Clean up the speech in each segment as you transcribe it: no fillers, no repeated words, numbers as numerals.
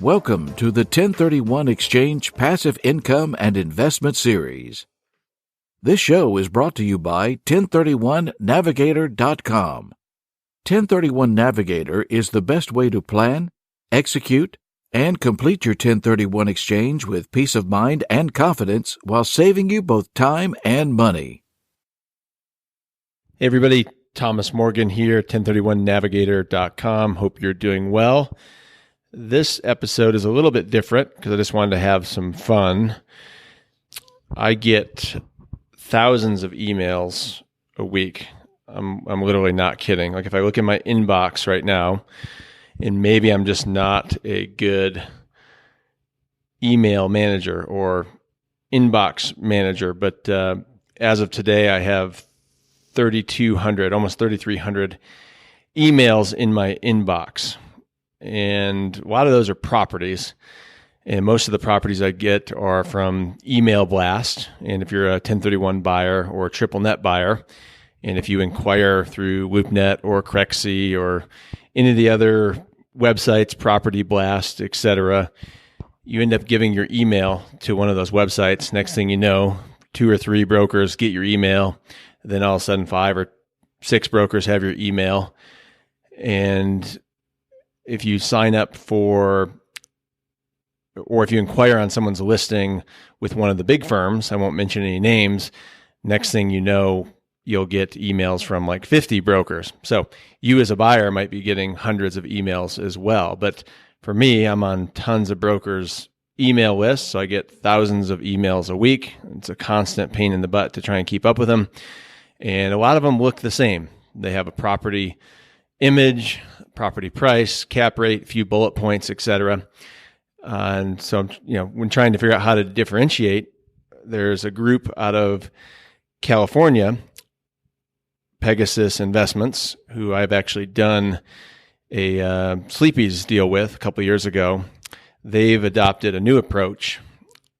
Welcome to the 1031 Exchange Passive Income and Investment Series. This show is brought to you by 1031navigator.com. 1031 Navigator is the best way to plan, execute, and complete your 1031 exchange with peace of mind and confidence while saving you both time and money. Hey everybody, Thomas Morgan here, 1031navigator.com. Hope you're doing well. This episode is a little bit different because I just wanted to have some fun. I get thousands of emails a week. I'm literally not kidding. Like if I look in my inbox right now, and maybe I'm just not a good email manager or inbox manager, but as of today, I have 3,200, almost 3,300 emails in my inbox. And a lot of those are properties. And most of the properties I get are from Email Blast. And if you're a 1031 buyer or a triple net buyer, and if you inquire through LoopNet or Crexi or any of the other websites, Property Blast, etc., you end up giving your email to one of those websites. Next thing you know, 2 or 3 brokers get your email. Then all of a sudden 5 or 6 brokers have your email. And if you sign up for, or if you inquire on someone's listing with one of the big firms, I won't mention any names, next thing you know, you'll get emails from like 50 brokers. So you as a buyer might be getting hundreds of emails as well. But for me, I'm on tons of brokers' email lists, so I get thousands of emails a week. It's a constant pain in the butt to try and keep up with them. And a lot of them look the same. They have a property image, property price, cap rate, a few bullet points, etc. And so, when trying to figure out how to differentiate, there's a group out of California, Pegasus Investments, who I've actually done a Sleepy's deal with a couple of years ago. They've adopted a new approach.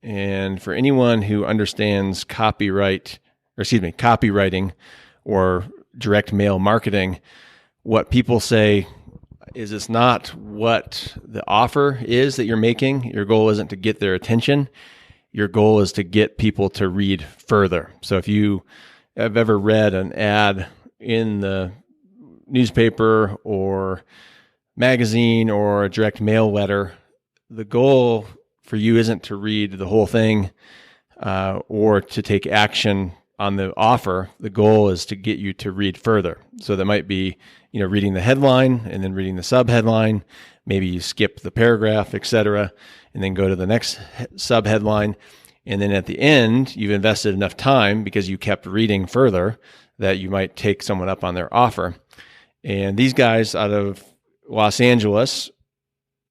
And for anyone who understands copywriting or direct mail marketing, what people say is it's not what the offer is that you're making. Your goal isn't to get their attention. Your goal is to get people to read further. So if you have ever read an ad in the newspaper or magazine or a direct mail letter, the goal for you isn't to read the whole thing or to take action on the offer. The goal is to get you to read further. So that might be, reading the headline and then reading the subheadline. Maybe you skip the paragraph, etc., and then go to the next subheadline. And then at the end, you've invested enough time because you kept reading further that you might take someone up on their offer. And these guys out of Los Angeles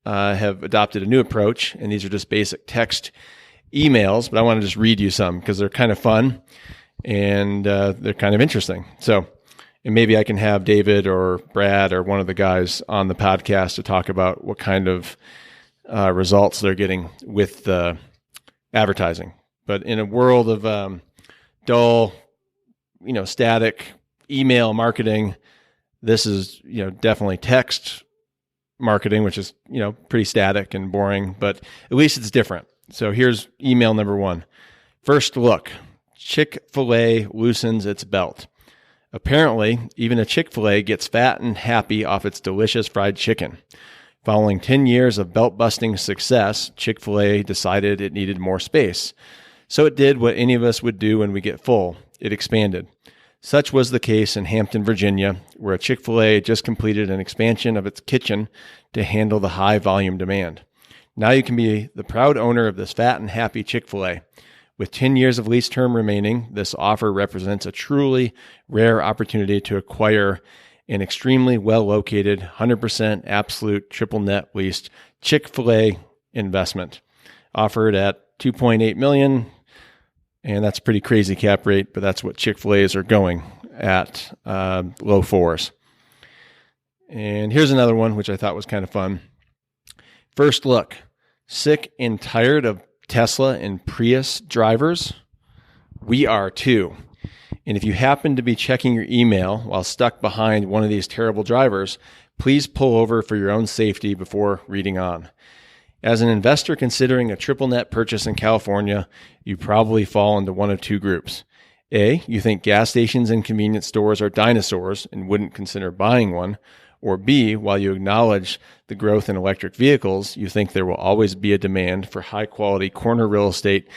have adopted a new approach, and these are just basic text emails, but I want to just read you some because they're kind of fun and they're kind of interesting. So, and maybe I can have David or Brad or one of the guys on the podcast to talk about what kind of results they're getting with the advertising. But in a world of dull, static email marketing, this is, definitely text marketing, which is, pretty static and boring, but at least it's different. So here's email number 1. First look, Chick-Fil-A loosens its belt. Apparently, even a Chick-Fil-A gets fat and happy off its delicious fried chicken. Following 10 years of belt-busting success, Chick-Fil-A decided it needed more space. So it did what any of us would do when we get full. It expanded. Such was the case in Hampton, Virginia, where a Chick-Fil-A just completed an expansion of its kitchen to handle the high volume demand. Now you can be the proud owner of this fat and happy Chick-Fil-A. With 10 years of lease term remaining, this offer represents a truly rare opportunity to acquire an extremely well-located, 100% absolute triple net leased Chick-Fil-A investment. Offered at $2.8 million, and that's a pretty crazy cap rate, but that's what Chick-fil-A's are going at, low 4s. And here's another one, which I thought was kind of fun. First look, sick and tired of Tesla and Prius drivers? We are too. And if you happen to be checking your email while stuck behind one of these terrible drivers, please pull over for your own safety before reading on. As an investor considering a triple net purchase in California, you probably fall into one of two groups. A, you think gas stations and convenience stores are dinosaurs and wouldn't consider buying one. Or B, while you acknowledge the growth in electric vehicles, you think there will always be a demand for high-quality corner real estate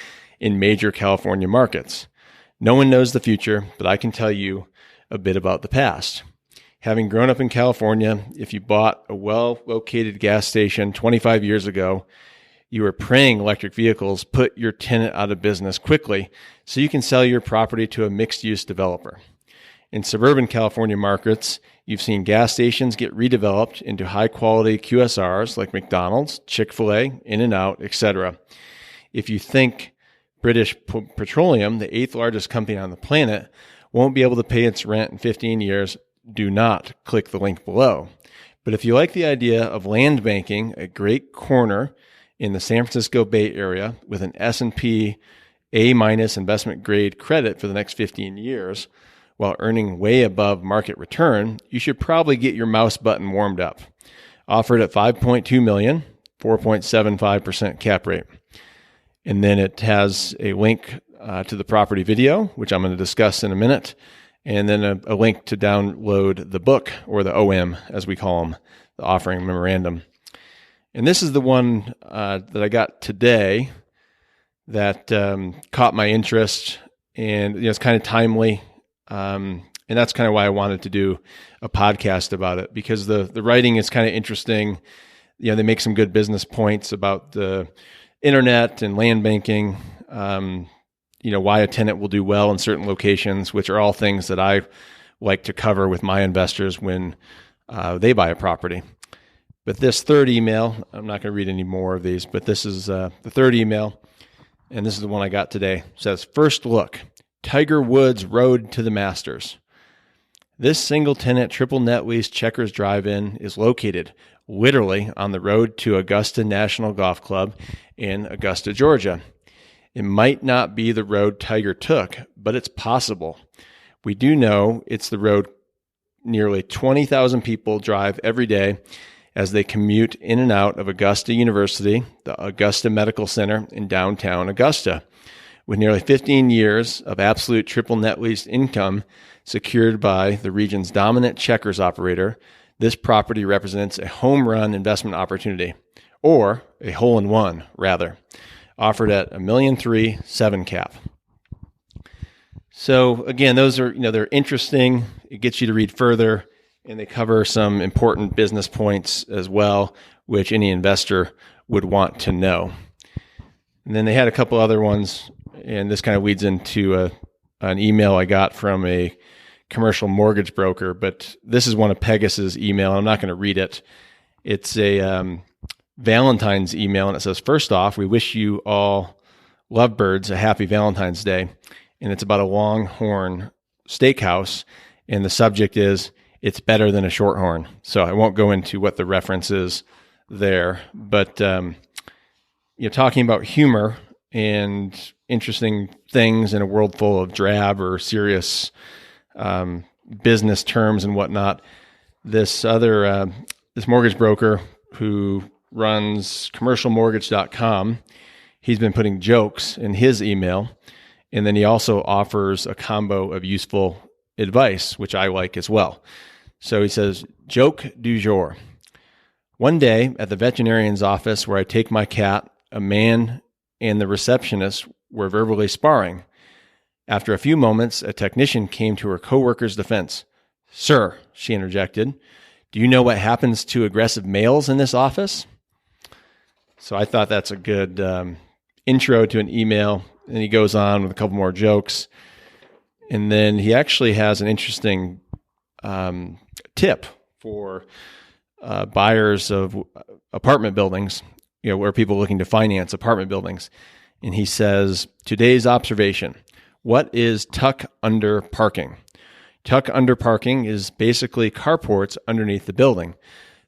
in major California markets. No one knows the future, but I can tell you a bit about the past. Having grown up in California, if you bought a well-located gas station 25 years ago, you were praying electric vehicles put your tenant out of business quickly so you can sell your property to a mixed-use developer. In suburban California markets, you've seen gas stations get redeveloped into high-quality QSRs like McDonald's, Chick-Fil-A, In-N-Out, etc. If you think British Petroleum, the 8th largest company on the planet, won't be able to pay its rent in 15 years, do not click the link below. But if you like the idea of land banking a great corner in the San Francisco Bay Area with an S&P A- investment grade credit for the next 15 years while earning way above market return, you should probably get your mouse button warmed up. Offered at $5.2 million, 4.75% cap rate. And then it has a link to the property video, which I'm going to discuss in a minute, and then a link to download the book, or the OM, as we call them, the offering memorandum. And this is the one that I got today that caught my interest, and it's kind of timely, and that's kind of why I wanted to do a podcast about it, because the writing is kind of interesting. They make some good business points about the internet and land banking, why a tenant will do well in certain locations, which are all things that I like to cover with my investors when they buy a property. But this third email, I'm not going to read any more of these, but this is the third email, and this is the one I got today. It says, first look, Tiger Woods Road to the Masters. This single-tenant triple net lease Checkers Drive-In is located literally on the road to Augusta National Golf Club in Augusta, Georgia. It might not be the road Tiger took, but it's possible. We do know it's the road nearly 20,000 people drive every day as they commute in and out of Augusta University, the Augusta Medical Center in downtown Augusta. With nearly 15 years of absolute triple net lease income secured by the region's dominant Checkers operator, this property represents a home run investment opportunity, or a hole-in-one, rather, offered at $1.3 million, 7 cap. So again, those are, they're interesting. It gets you to read further, and they cover some important business points as well, which any investor would want to know. And then they had a couple other ones, and this kind of leads into an email I got from a commercial mortgage broker, but this is one of Pegasus' email. I'm not going to read it. It's a Valentine's email, and it says, first off, we wish you all lovebirds a happy Valentine's Day. And it's about a Longhorn steakhouse, and the subject is, it's better than a Shorthorn. So I won't go into what the reference is there, but talking about humor and interesting things in a world full of drab or serious business terms and whatnot. This mortgage broker who runs commercialmortgage.com, he's been putting jokes in his email, and then he also offers a combo of useful advice, which I like as well. So he says, joke du jour. One day at the veterinarian's office where I take my cat, a man and the receptionist were verbally sparring. After a few moments, a technician came to her coworker's defense. Sir, she interjected, do you know what happens to aggressive males in this office? So I thought that's a good intro to an email. And he goes on with a couple more jokes. And then he actually has an interesting tip for buyers of apartment buildings, where people are looking to finance apartment buildings. And he says, today's observation, what is tuck under parking? Tuck under parking is basically carports underneath the building.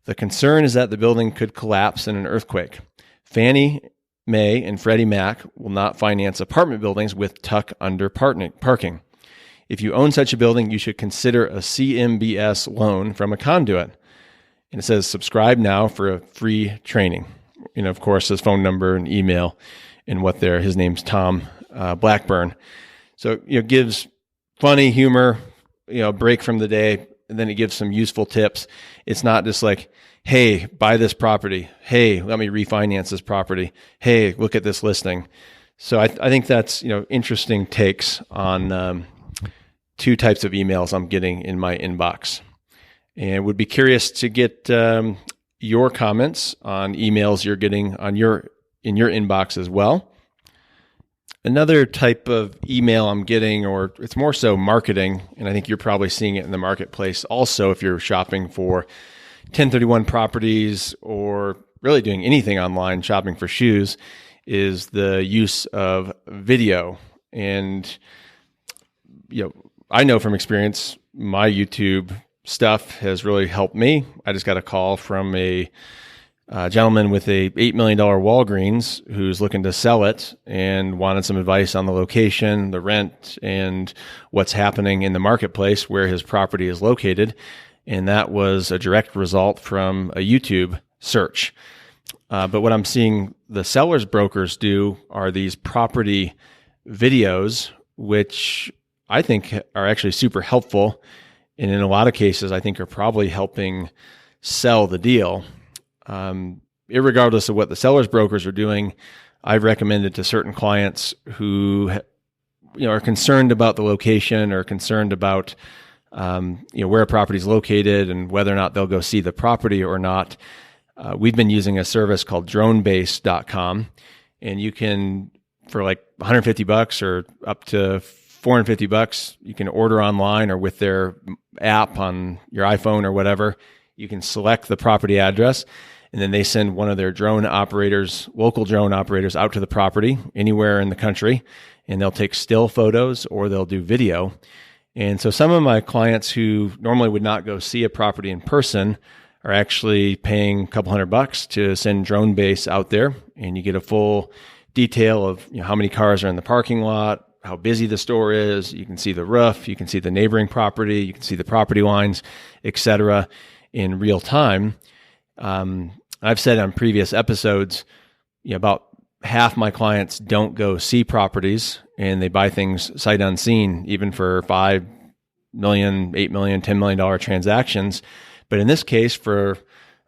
The concern is that the building could collapse in an earthquake. Fannie Mae and Freddie Mac will not finance apartment buildings with tuck under parking. If you own such a building, you should consider a CMBS loan from a conduit. And it says, subscribe now for a free training of course, his phone number and email and his name's Tom Blackburn. So, gives funny humor, break from the day, and then it gives some useful tips. It's not just like, hey, buy this property. Hey, let me refinance this property. Hey, look at this listing. So I think that's, interesting takes on two types of emails I'm getting in my inbox. And would be curious to get your comments on emails you're getting in your inbox as well. Another type of email I'm getting, or it's more so marketing, and I think you're probably seeing it in the marketplace also if you're shopping for 1031 properties or really doing anything online, shopping for shoes, is the use of video. And, I know from experience, my YouTube stuff has really helped me. I just got a call from a gentleman with a $8 million Walgreens who's looking to sell it and wanted some advice on the location, the rent, and what's happening in the marketplace where his property is located. And that was a direct result from a YouTube search. But what I'm seeing the seller's brokers do are these property videos, which I think are actually super helpful. And in a lot of cases, I think are probably helping sell the deal. Irregardless of what the seller's brokers are doing, I've recommended to certain clients who, are concerned about the location or concerned about, where a property is located and whether or not they'll go see the property or not. We've been using a service called dronebase.com, and you can, for like $150 or up to $450, you can order online or with their app on your iPhone or whatever. You can select the property address, and then they send one of their local drone operators out to the property anywhere in the country, and they'll take still photos or they'll do video. And so some of my clients who normally would not go see a property in person are actually paying a couple $100 to send Drone Base out there, and you get a full detail of how many cars are in the parking lot, how busy the store is. You can see the roof, you can see the neighboring property, you can see the property lines, etc. in real time. I've said on previous episodes, about half my clients don't go see properties and they buy things sight unseen, even for $5 million, $8 million, $10 million transactions. But in this case, for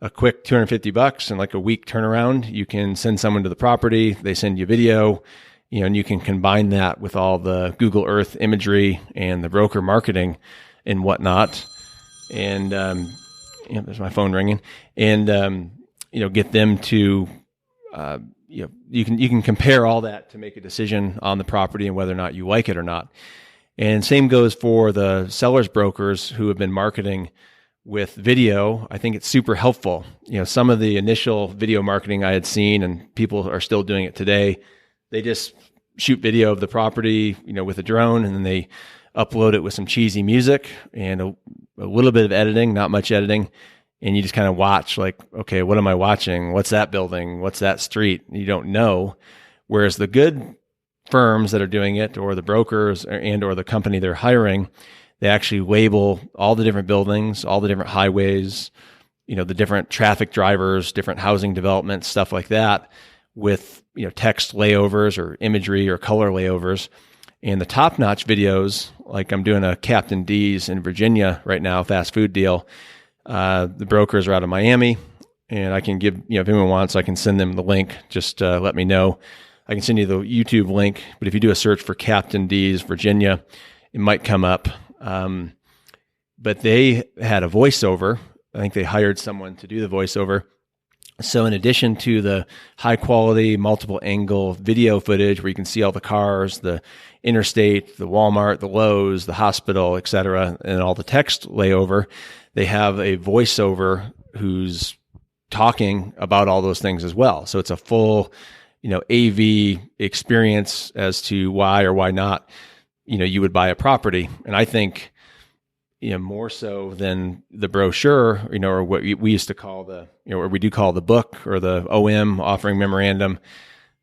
a quick $250 and like a week turnaround, you can send someone to the property, they send you video, and you can combine that with all the Google Earth imagery and the broker marketing and whatnot. And, there's my phone ringing, and, get them to, you can compare all that to make a decision on the property and whether or not you like it or not. And same goes for the seller's brokers who have been marketing with video. I think it's super helpful. Some of the initial video marketing I had seen, and people are still doing it today, they just shoot video of the property, with a drone, and then they upload it with some cheesy music and a little bit of editing, not much editing. And you just kind of watch like, okay, what am I watching? What's that building? What's that street? You don't know. Whereas the good firms that are doing it, or the brokers or the company they're hiring, they actually label all the different buildings, all the different highways, the different traffic drivers, different housing developments, stuff like that, with text layovers or imagery or color layovers. And the top-notch videos, like I'm doing a Captain D's in Virginia right now, fast food deal. The brokers are out of Miami, and I can give, if anyone wants, I can send them the link. Just let me know. I can send you the YouTube link, but if you do a search for Captain D's Virginia, it might come up. But they had a voiceover. I think they hired someone to do the voiceover. So in addition to the high quality, multiple angle video footage where you can see all the cars, the interstate, the Walmart, the Lowe's, the hospital, et cetera, and all the text layover, they have a voiceover who's talking about all those things as well. So it's a full, AV experience as to why or why not, you would buy a property. And I think, more so than the brochure, or what we used to call or we do call the book or the OM, offering memorandum.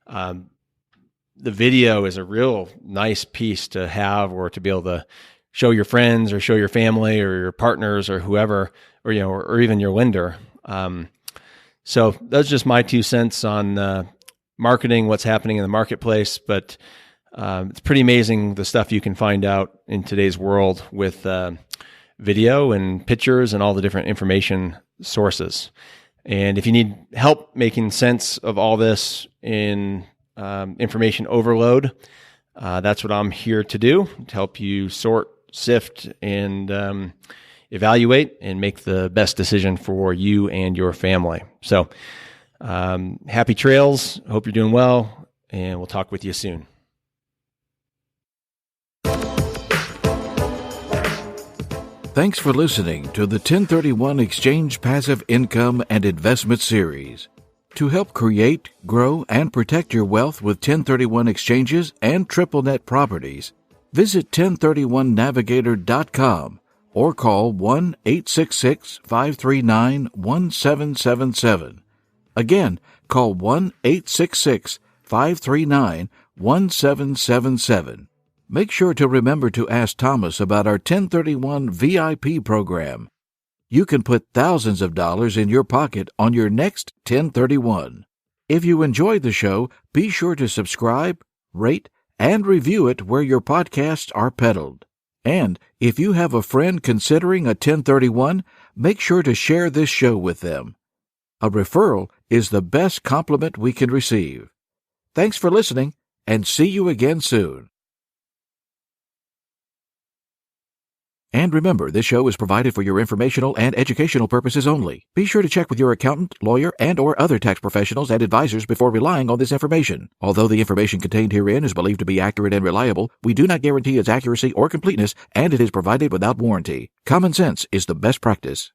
The video is a real nice piece to have, or to be able to show your friends or show your family or your partners or whoever, or even your lender. So that's just my 2 cents on marketing, what's happening in the marketplace. But it's pretty amazing the stuff you can find out in today's world with video and pictures and all the different information sources. And if you need help making sense of all this in information overload, that's what I'm here to do, to help you sort, sift, and evaluate and make the best decision for you and your family. So happy trails. Hope you're doing well, and we'll talk with you soon. Thanks for listening to the 1031 Exchange Passive Income and Investment Series. To help create, grow, and protect your wealth with 1031 exchanges and triple net properties, visit 1031navigator.com or call 1-866-539-1777. Again, call 1-866-539-1777. Make sure to remember to ask Thomas about our 1031 VIP program. You can put thousands of dollars in your pocket on your next 1031. If you enjoyed the show, be sure to subscribe, rate, and review it where your podcasts are peddled. And if you have a friend considering a 1031, make sure to share this show with them. A referral is the best compliment we can receive. Thanks for listening, and see you again soon. And remember, this show is provided for your informational and educational purposes only. Be sure to check with your accountant, lawyer, and/or other tax professionals and advisors before relying on this information. Although the information contained herein is believed to be accurate and reliable, we do not guarantee its accuracy or completeness, and it is provided without warranty. Common sense is the best practice.